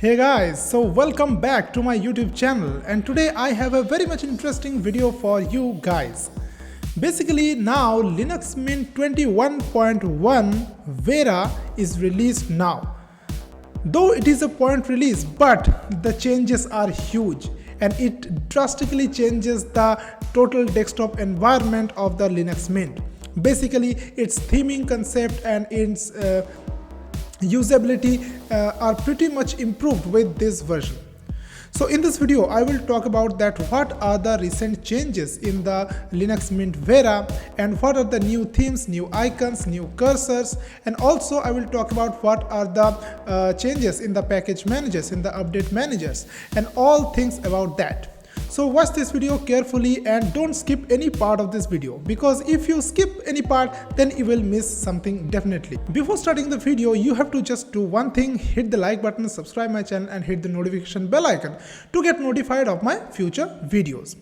Hey guys, so welcome back to my YouTube channel, and today I have a very much interesting video for you guys. Basically now Linux Mint 21.1 Vera is released now. Though it is a point release, but the changes are huge and it drastically changes the total desktop environment of the Linux Mint. Basically its theming concept and its usability are pretty much improved with this version. So in this video I will talk about that what are the recent changes in the Linux Mint Vera and what are the new themes, new icons, new cursors, and also I will talk about what are the changes in the package managers, in the update managers, and all things about that. So watch this video carefully and don't skip any part of this video, because if you skip any part then you will miss something definitely. Before starting the video you have to just do one thing: hit the like button, subscribe my channel and hit the notification bell icon to get notified of my future videos.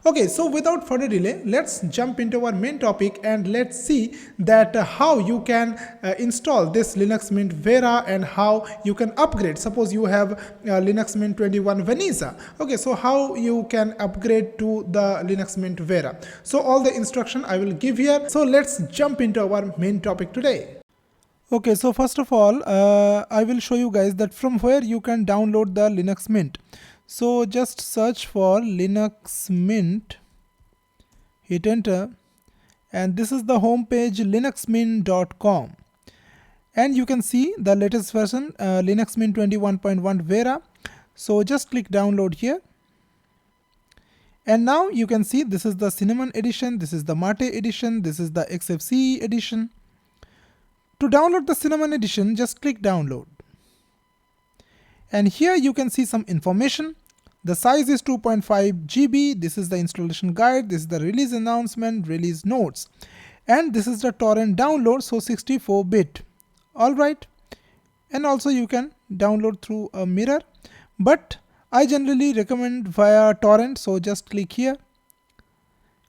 Okay, so without further delay, let's jump into our main topic and let's see that how you can install this Linux Mint Vera and how you can upgrade. Suppose you have Linux Mint 21 Vanessa. Okay, so how you can upgrade to the Linux Mint Vera. So all the instruction I will give here. So let's jump into our main topic today. Okay, so first of all, I will show you guys that from where you can download the Linux Mint. So just search for Linux Mint, hit enter, and this is the home page linuxmint.com, and you can see the latest version Linux Mint 21.1 Vera. So just click download here, and now you can see this is the Cinnamon edition, this is the Mate edition, this is the xfce edition. To download the Cinnamon edition, just click download. And here you can see some information. The size is 2.5 GB. This is the installation guide. This is the release announcement, release notes. And this is the torrent download, so 64-bit. Alright. And also you can download through a mirror. But I generally recommend via torrent, so just click here.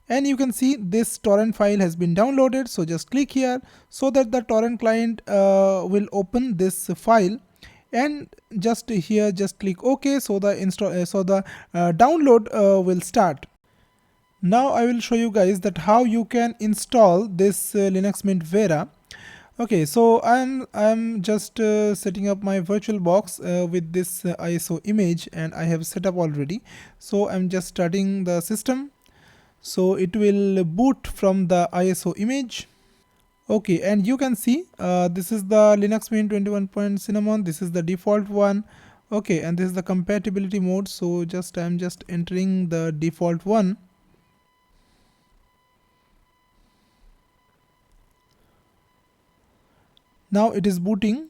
And you can see this torrent file has been downloaded. So just click here so that the torrent client will open this file. And just here just click OK, so the download will start. Now I will show you guys that how you can install this Linux Mint Vera. Okay, so I'm just setting up my Virtualbox with this ISO image, and I have set up already. So I'm just starting the system, so it will boot from the ISO image. Okay, and you can see this is the Linux Mint 21. Cinnamon. This is the default one. Okay, and this is the compatibility mode. So I'm just entering the default one. Now it is booting.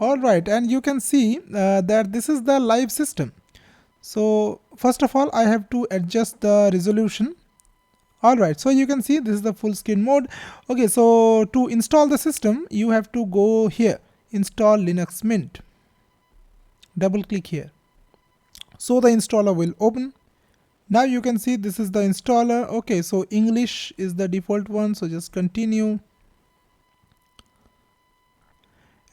Alright, and you can see that this is the live system. So first of all I have to adjust the resolution. Alright, so you can see this is the full screen mode. Okay, so to install the system you have to go here, install Linux Mint. Double click here. So the installer will open. Now you can see this is the installer. Okay, so English is the default one, so just continue.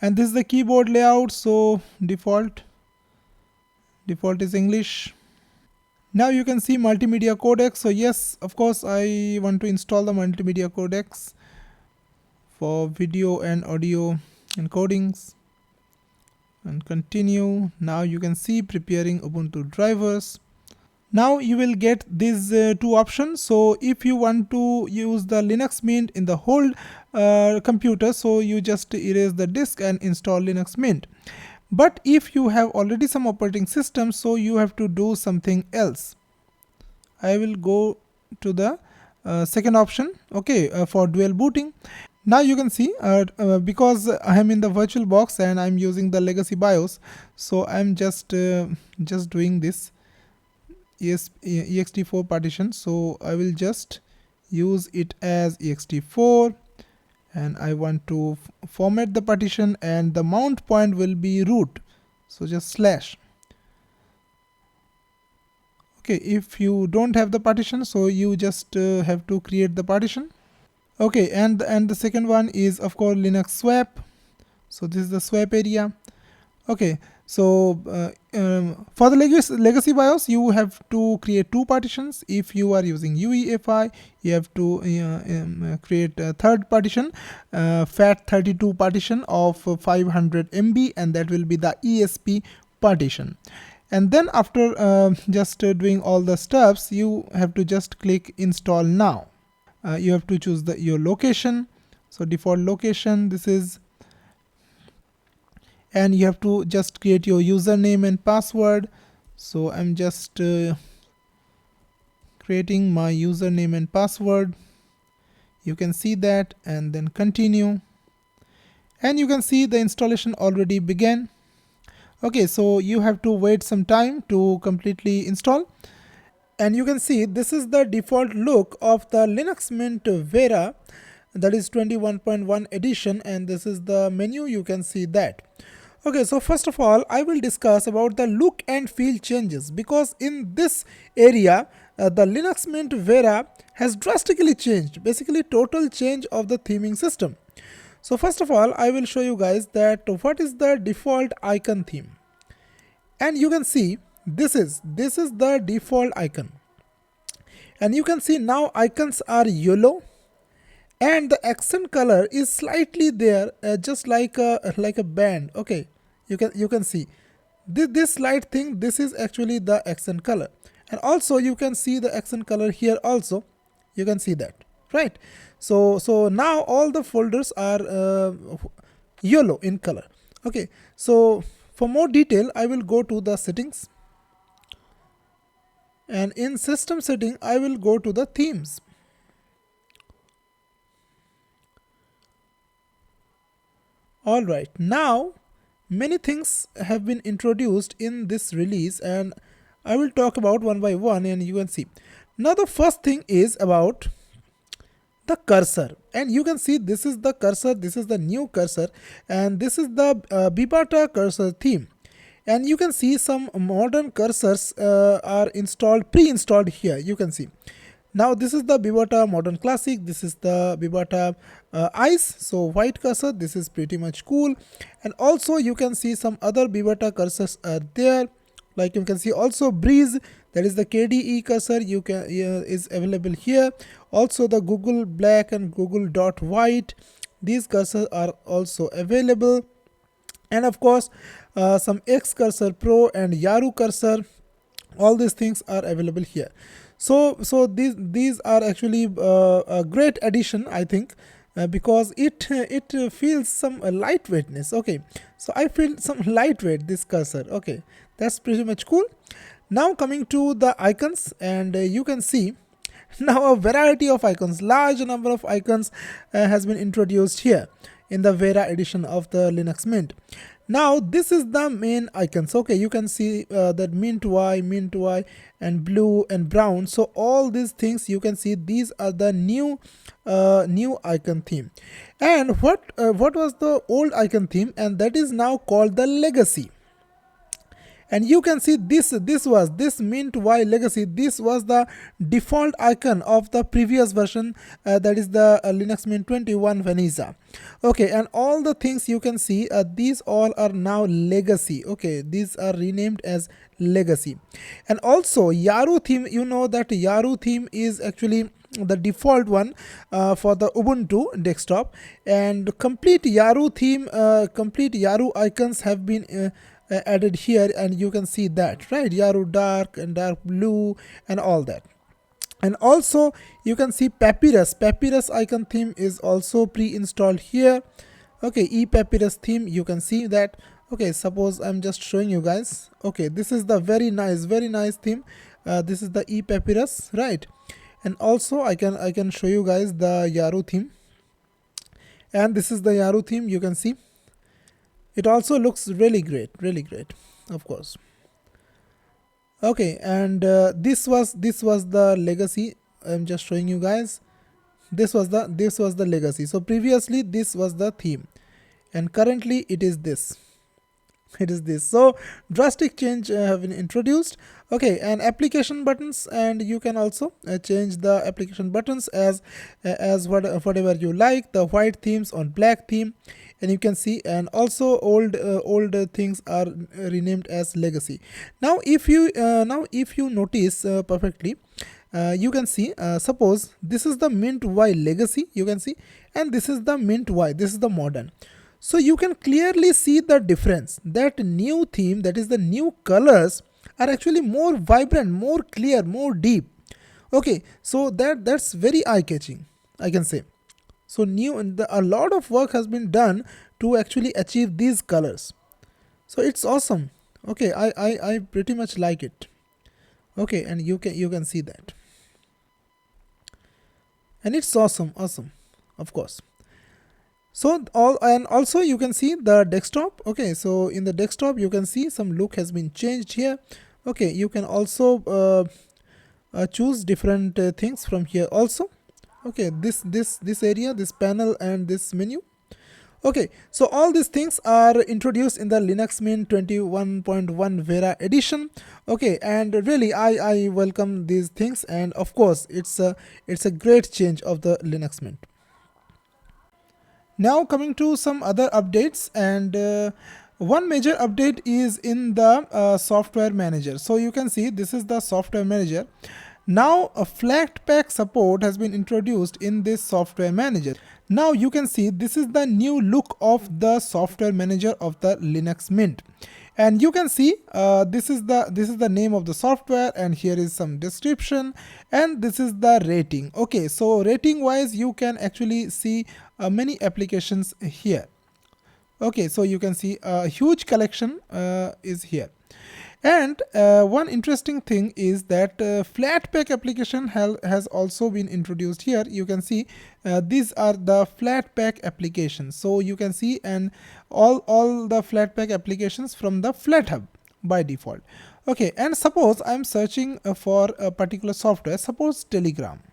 And this is the keyboard layout, so default is English. Now you can see multimedia codecs. So yes, of course I want to install the multimedia codecs for video and audio encodings, and continue. Now you can see preparing Ubuntu drivers. Now you will get these two options. So if you want to use the Linux Mint in the whole computer, so you just erase the disk and install Linux Mint. But if you have already some operating system, so you have to do something else. I will go to the second option, okay, for dual booting. Now you can see because I am in the Virtualbox and I'm using the legacy BIOS, so I'm just doing this ext4 partition. So I will just use it as ext4. And I want to format the partition, and the mount point will be root, so just slash. Okay, if you don't have the partition, so you just have to create the partition. Okay, and the second one is of course Linux swap. So this is the swap area. Okay, so for the legacy BIOS, you have to create two partitions. If you are using UEFI, you have to create a third partition, FAT32 partition of 500 MB, and that will be the ESP partition. And then after just doing all the steps, you have to just click install now. You have to choose your location. So default location, this is, and you have to just create your username and password. So I'm just creating my username and password. You can see that, and then continue, and you can see the installation already began. Okay, so you have to wait some time to completely install, and you can see this is the default look of the Linux Mint Vera, that is 21.1 edition, and this is the menu. You can see that. Okay, so first of all, I will discuss about the look and feel changes, because in this area, the Linux Mint Vera has drastically changed, basically total change of the theming system. So first of all, I will show you guys that what is the default icon theme. And you can see this is the default icon. And you can see now icons are yellow, and the accent color is slightly there, just like a band. Okay, you can see this slight thing. This is actually the accent color, and also you can see the accent color here also. You can see that, right? So now all the folders are yellow in color. Okay, so for more detail, I will go to the settings, and in system setting I will go to the themes. Alright, now many things have been introduced in this release, and I will talk about one by one, and you can see. Now the first thing is about the cursor, and you can see this is the cursor, this is the new cursor, and this is the Bibata cursor theme. And you can see some modern cursors are pre-installed here. You can see. Now this is the Bibata Modern Classic, this is the Bibata Ice, so white cursor, this is pretty much cool. And also you can see some other Bibata cursors are there, like you can see also Breeze, that is the KDE cursor, is available here. Also the Google Black and Google Dot White, these cursors are also available. And of course some X Cursor Pro and Yaru cursor, all these things are available here. So these are actually a great addition, I think, because it feels some lightweightness. Okay, so I feel some lightweight this cursor. Okay, that's pretty much cool. Now coming to the icons, and you can see now a variety of icons, large number of icons has been introduced here in the Vera edition of the Linux Mint. Now this is the main icons. Okay, you can see that Mint Y, and blue and brown. So all these things you can see, these are the new icon theme. And what was the old icon theme? And that is now called the legacy. And you can see this Mint Y legacy. This was the default icon of the previous version, that is the Linux Mint 21 Vanessa. Okay, and all the things you can see, these all are now legacy. Okay, these are renamed as legacy. And also Yaru theme, you know that Yaru theme is actually the default one for the Ubuntu desktop, and complete Yaru theme, complete Yaru icons have been added here, and you can see that, right? Yaru dark and dark blue and all that. And also you can see Papyrus icon theme is also pre-installed here. Okay, ePapyrus theme, you can see that. Okay, suppose I'm just showing you guys. Okay, this is the very nice theme. This is the ePapyrus, right? And also I can show you guys the Yaru theme, and this is the Yaru theme. You can see it also looks really great, of course. Okay, and this was the legacy. I'm just showing you guys. This was the legacy. So previously this was the theme, and currently it is this. it is this. So drastic change have been introduced. Okay, and application buttons, and you can also change the application buttons as whatever you like. The white themes on black theme, and you can see, and also old things are renamed as legacy. Now if you notice perfectly, you can see, suppose this is the mint Y legacy, you can see, and this is the mint Y, this is the modern. So you can clearly see the difference. That new theme, that is the new colors, are actually more vibrant, more clear, more deep. Okay, so that's very eye-catching, I can say. So a lot of work has been done to actually achieve these colors. So it's awesome. Okay, I pretty much like it. Okay, and you can see that, and it's awesome, of course. So also you can see the desktop. Okay, so in the desktop you can see some look has been changed here. Okay, you can also choose different things from here also. Okay, this area, this panel, and this menu. Okay, so all these things are introduced in the Linux Mint 21.1 Vera edition. Okay, and really I welcome these things, and of course it's a great change of the Linux Mint. Now coming to some other updates, and one major update is in the software manager. So you can see this is the software manager. Now a Flatpak support has been introduced in this software manager. Now you can see this is the new look of the software manager of the Linux Mint. And you can see this is the name of the software, and here is some description, and this is the rating. Okay, so rating wise you can actually see many applications here. Okay, so you can see a huge collection is here. And one interesting thing is that Flatpak application has also been introduced here. You can see these are the Flatpak applications. So you can see, and all the Flatpak applications from the FlatHub by default. Okay, and suppose I'm searching for a particular software, suppose Telegram.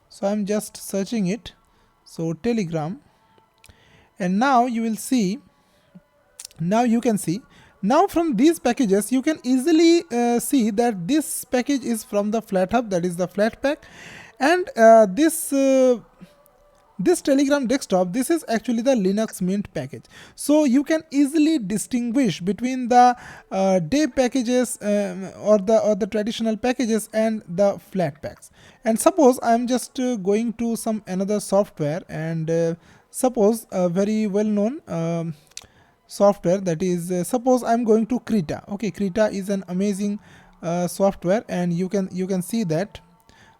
So I'm just searching it. So Telegram, and now you will see, now you can see, now from these packages you can easily see that this package is from the FlatHub, that is the Flatpak, and this Telegram desktop, this is actually the Linux Mint package. So you can easily distinguish between the dev packages or the traditional packages and the Flatpaks. And suppose I'm just going to some another software, and suppose a very well known software, that is suppose I'm going to Krita. Okay, Krita is an amazing software, and you can see that.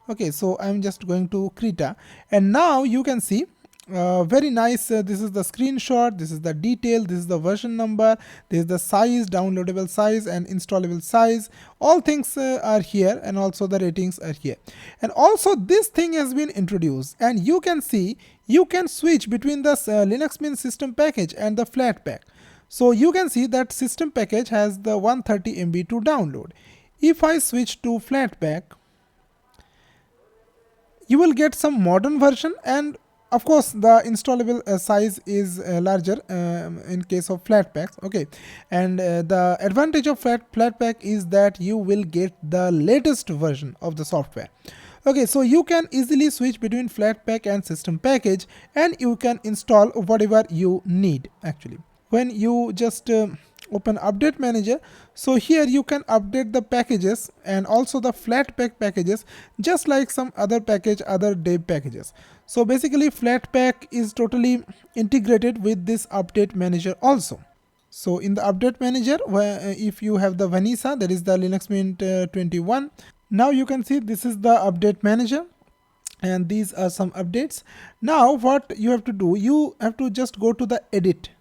Okay, so I'm just going to Krita, and now you can see very nice. This is the screenshot, this is the detail, this is the version number, this is the size, downloadable size and installable size. All things are here, and also the ratings are here. And also this thing has been introduced, and you can see you can switch between the Linux Mint system package and the Flatpak. So you can see that system package has the 130 MB to download. If I switch to Flatpak, you will get some modern version, and of course the installable size is larger in case of Flatpaks. Okay, and the advantage of Flatpak is that you will get the latest version of the software. Okay, so you can easily switch between Flatpak and system package, and you can install whatever you need actually. When you just open update manager, so here you can update the packages and also the Flatpak packages, just like some other package, other dev packages. So basically Flatpak is totally integrated with this update manager also. So in the update manager, if you have the Vanessa, that is the Linux Mint 21, now you can see this is the update manager, and these are some updates. Now what you have to do, you have to just go to the edit,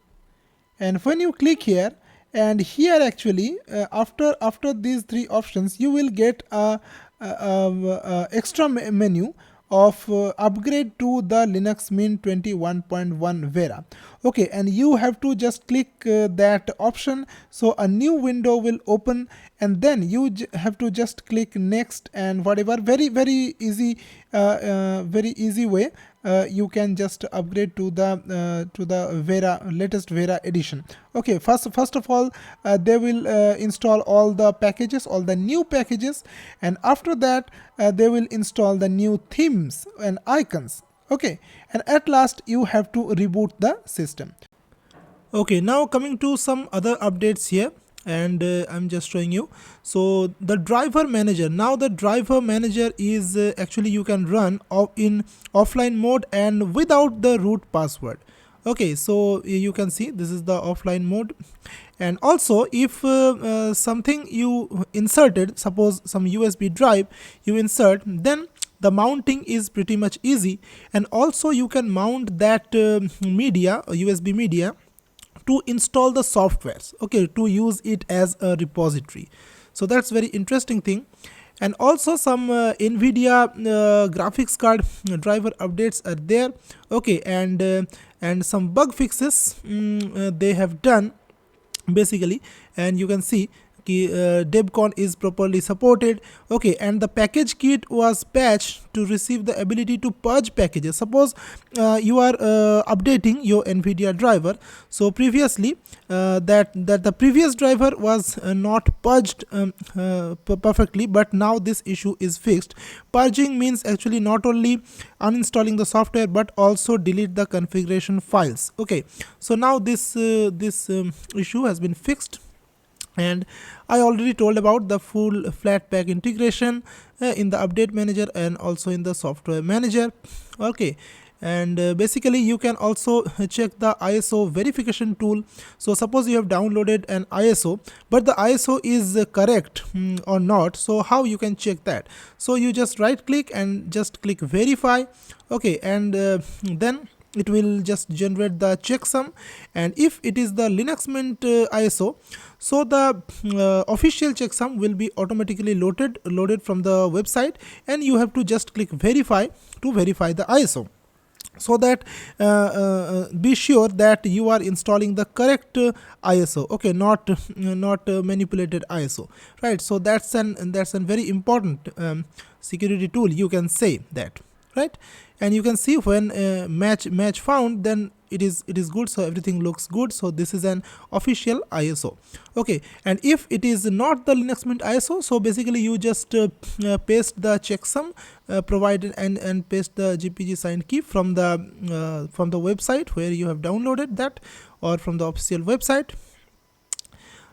and when you click here, and here actually after these three options, you will get a extra menu of upgrade to the Linux Mint 21.1 Vera. Okay, and you have to just click that option, so a new window will open, and then you have to just click next, and whatever, very easy, very easy way you can just upgrade to the Vera, latest Vera edition. Okay, first of all, they will install all the packages, all the new packages, and after that they will install the new themes and icons. Okay, and at last you have to reboot the system. Okay, now coming to some other updates here, and I'm just showing you. So the driver manager, now the driver manager is actually you can run in offline mode and without the root password. Okay, so you can see this is the offline mode. And also if something you inserted, suppose some USB drive you insert, then the mounting is pretty much easy. And also you can mount that media, USB media, to install the softwares, okay, to use it as a repository. So that's very interesting thing. And also some NVIDIA graphics card driver updates are there. Okay, and some bug fixes they have done basically, and you can see Debcon is properly supported. Okay, and the package kit was patched to receive the ability to purge packages. Suppose you are updating your NVIDIA driver, so previously that the previous driver was not purged perfectly, but now this issue is fixed. Purging means actually not only uninstalling the software but also delete the configuration files. Okay, so now this issue has been fixed. And I already told about the full Flatpak integration in the update manager and also in the software manager. Okay, and basically you can also check the ISO verification tool. So suppose you have downloaded an ISO but the ISO is correct or not, so how you can check that? So you just right click and just click verify. Okay, and then it will just generate the checksum, and if it is the Linux Mint ISO, so the official checksum will be automatically loaded from the website, and you have to just click verify to verify the ISO, so that be sure that you are installing the correct ISO. Okay, not manipulated ISO, right? So that's an very important security tool, you can say that, right? And you can see when match found, then it is good, so everything looks good. So this is an official ISO. Okay, and if it is not the Linux Mint ISO, so basically you just paste the checksum provided and paste the GPG signed key from the website where you have downloaded that, or from the official website.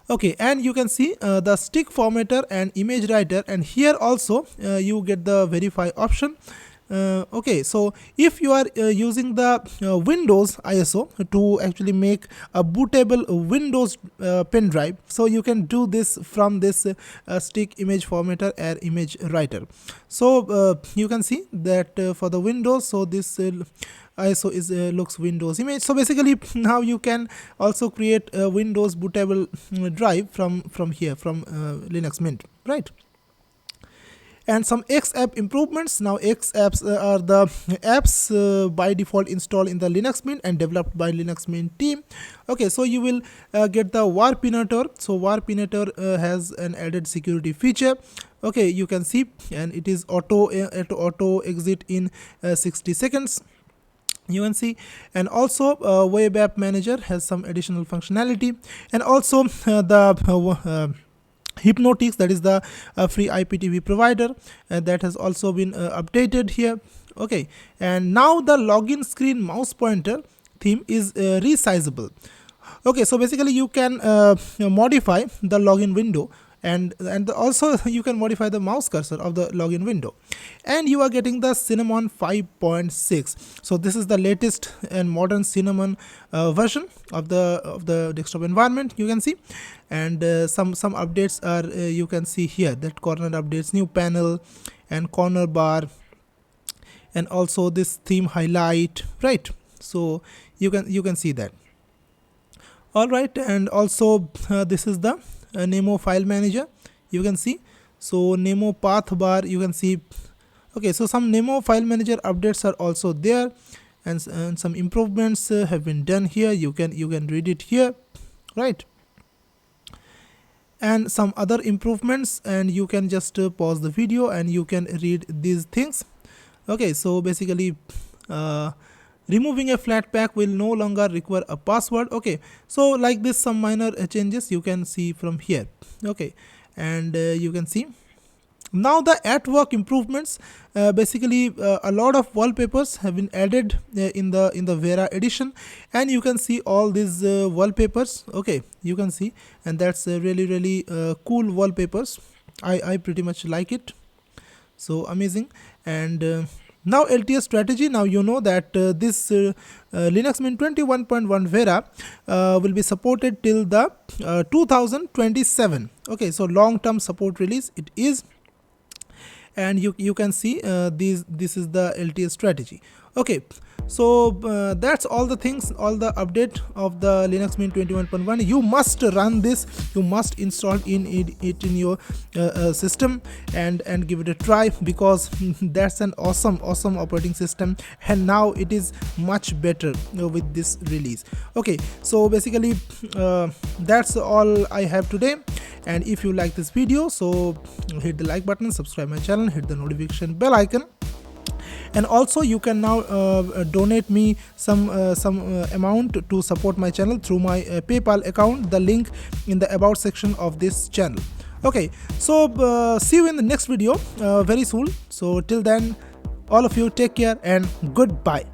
Okay, and you can see the stick formatter and image writer, and here also you get the verify option. Okay, so if you are using the Windows ISO to actually make a bootable Windows pen drive, so you can do this from this stick image formatter and image writer. So you can see that for the Windows, so this ISO is looks Windows image. So basically now you can also create a Windows bootable drive from here, from Linux Mint, right? And some Xapps improvements. Now Xapps are the apps by default installed in the Linux Mint and developed by Linux Mint team. Okay, so you will get the Warpinator. So Warpinator has an added security feature. Okay, you can see, and it is auto exit in 60 seconds. You can see, and also web app manager has some additional functionality, and also the Hypnotix, that is the free IPTV provider, that has also been updated here. Okay, and now the login screen mouse pointer theme is resizable. Okay, so basically you can modify the login window, and also you can modify the mouse cursor of the login window, and you are getting the Cinnamon 5.6. so this is the latest and modern Cinnamon version of the desktop environment, you can see. And some updates are you can see here, that corner updates, new panel and corner bar, and also this theme highlight, right? So you can see that. All right, and also this is the Nemo file manager, you can see. So Nemo path bar, you can see. Okay, so some Nemo file manager updates are also there, and some improvements have been done here. You can read it here, right? and some other improvements, and you can just pause the video and you can read these things. Okay, so basically removing a Flatpak will no longer require a password. Okay, so like this, some minor changes you can see from here. Okay, and you can see now the at work improvements. Basically a lot of wallpapers have been added in the Vera edition, and you can see all these wallpapers. Okay, you can see, and that's really cool wallpapers. I pretty much like it, so amazing. And now LTS strategy. Now you know that this Linux Mint 21.1 Vera will be supported till the 2027. Okay, so long term support release it is, and you can see this is the LTS strategy. Okay, so that's all the things, all the update of the Linux Mint 21.1. you must run this, you must install it in your system and give it a try, because that's an awesome operating system, and now it is much better with this release. Okay, so basically that's all I have today. And if you like this video, so hit the like button, subscribe my channel, hit the notification bell icon, and also you can now donate me some amount to support my channel through my PayPal account, the link in the about section of this channel. Okay, so see you in the next video very soon. So till then, all of you take care and goodbye.